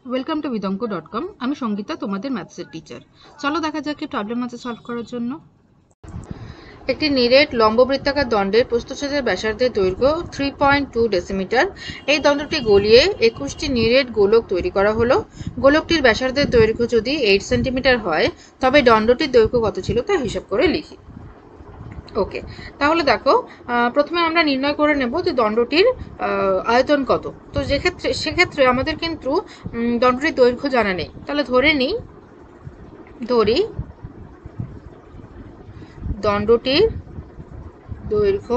Welcome to vidonko.com। আমি সঙ্গীতা, তোমাদের ম্যাথসের teacher. চলো দেখা যাক কি প্রবলেম আছে সলভ করার জন্য। একটি নিরেট লম্ববৃত্তাকার দণ্ডের প্রস্থচ্ছেদের ব্যাসার্ধের দৈর্ঘ্য 3.2 ডেসিমিটার। এই দণ্ডটি গলিয়ে 21টি নিরেট গোলক তৈরি করা হলো। গোলকটির ব্যাসার্ধের দৈর্ঘ্য যদি 8 সেন্টিমিটার হয় তবে দণ্ডটির দৈর্ঘ্য কত ছিল তা হিসাব করে লিখি। ওকে, তাহলে দেখো প্রথমে আমরা নির্ণয় করে নেব যে দণ্ডটির আয়তন কত। তো সেক্ষেত্রে আমাদের কিন্তু দণ্ডটির দৈর্ঘ্য জানা নেই। তাহলে ধরি দণ্ডটির দৈর্ঘ্য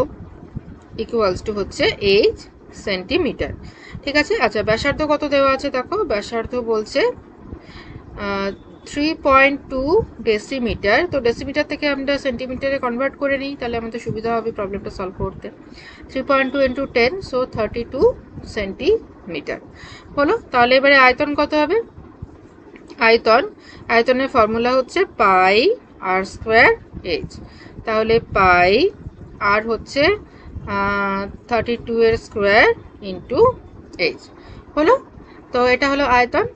ইকুয়ালস টু হচ্ছে 8 সেন্টিমিটার। ঠিক আছে। আচ্ছা, ব্যাসার্ধ কত দেওয়া আছে দেখো। ব্যাসার্ধ বলছে 3.2 ডেসিমিটার। তো ডেসিমিটার থেকে আমরা সেন্টিমিটারে কনভার্ট করে নিই, তাহলে আমাদের সুবিধা হবে প্রবলেমটা সলভ করতে। 3.2 ইন্টু 10, সো 32 সেন্টিমিটার হলো। তাহলে এবারে আয়তন কত হবে? আয়তনের ফর্মুলা হচ্ছে পাই আর স্কোয়ার এইচ। তাহলে পাই আর হচ্ছে 32 এর স্কোয়ার ইন্টু এইচ হলো। তো এটা হলো আয়তন।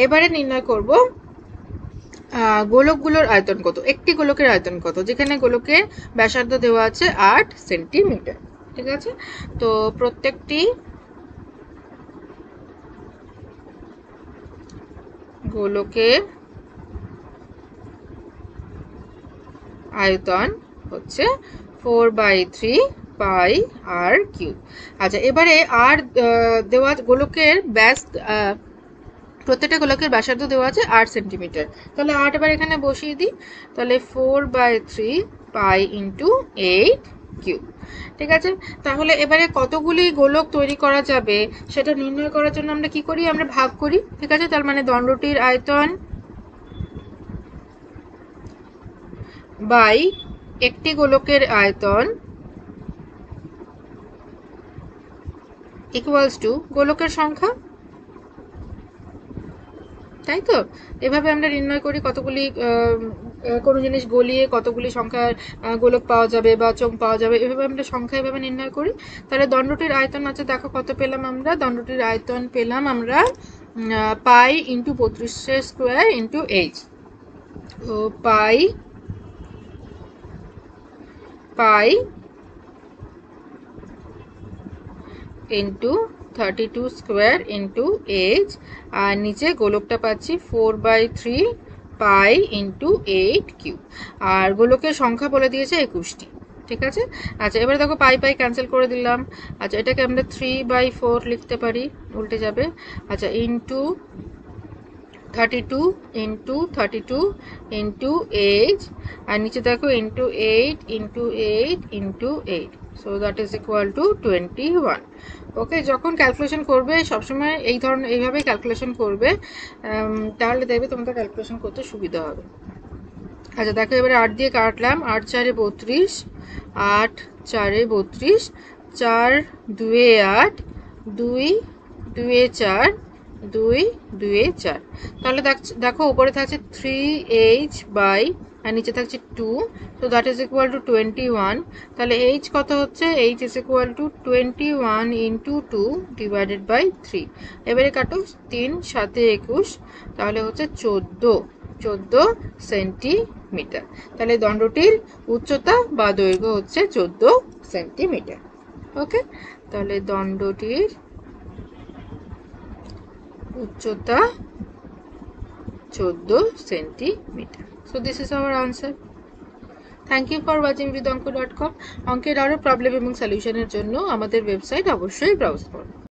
এবারে নির্ণয় করব গোলকগুলোর আয়তন কত। একটি গোলকের আয়তন কত, যেখানে গোলকের ব্যাসার্ধ দেওয়া আছে 8 সেন্টিমিটার। ঠিক আছে। তো প্রত্যেকটি গোলকের আয়তন হচ্ছে 4/3 পাই আর কিউব। আচ্ছা, এবারে আর দেওয়া গোলকের ব্যাস প্রত্যেকটা গোলকের ব্যাসার্ধ দেওয়া আছে 8 সেন্টিমিটার। তাহলে 8 এবার এখানে বসিয়ে দিই। তাহলে 4/3 পাই ইন্টু 8 কিউব। ঠিক আছে। তাহলে এবারে কতগুলি গোলক তৈরি করা যাবে সেটা নির্ণয় করার জন্য আমরা কি করি, আমরা ভাগ করি। ঠিক আছে। তার মানে দণ্ডটির আয়তন বাই একটি গোলকের আয়তন ইকুয়ালস টু গোলকের সংখ্যা। তাই তো? এভাবে আমরা নির্ণয় করি কতগুলি কোনো জিনিস গলিয়ে কতগুলি সংখ্যার গোলক পাওয়া যাবে বা চোঙ পাওয়া যাবে, এভাবে আমরা সংখ্যা এভাবে নির্ণয় করি। তাহলে দণ্ডটির আয়তন আছে দেখো কত পেলাম আমরা। দণ্ডটির আয়তন পেলাম আমরা pi into 32 square into H. তো pi into 32 square into H, আর নিচে গোলকটা পাচ্ছি 4/3 পাই ইন্টু 8 কিউব। আর গোলকের সংখ্যা বলে দিয়েছে 21টি। ঠিক আছে। আচ্ছা, এবার দেখো পাই ক্যান্সেল করে দিলাম। আচ্ছা, এটাকে আমরা 3/4 লিখতে পারি, উল্টে যাবে। আচ্ছা, ইন্টু 32 ইন্টু এইচ, আর নিচে দেখো into 8 into 8, so that is equal to 21। ওকে, যখন ক্যালকুলেশন করবে সবসময় এইভাবে ক্যালকুলেশন করবে, তাহলে দেখবে তোমাদের ক্যালকুলেশন করতে সুবিধা হবে। আচ্ছা দেখো, এবারে 8 দিয়ে কাটলাম। 8 4 32, 8 4 32, 4 2 8, 2 2 4, 2 2 4। তাহলে দেখো উপরে থাকছে 3h বাই, আর নিচে থাকছে 2, তো দ্যাট ইজ ইকুয়াল টু 21। তাহলে h কত হচ্ছে? h is equal to 21 into 2 divided by 3। এবারে কাটো, 3 7 21, তাহলে হচ্ছে 14 সেন্টিমিটার। তাহলে দণ্ডটির উচ্চতা বা দৈর্ঘ্য হচ্ছে 14 সেন্টিমিটার। ওকে, তাহলে দণ্ডটির উচ্চতা 14 centimetre. So this is our answer. Thank you for watching vidonko.com। অঙ্কের আরও প্রবলেম এবং সলিউশনের জন্য আমাদের ওয়েবসাইট অবশ্যই ব্রাউজ করুন।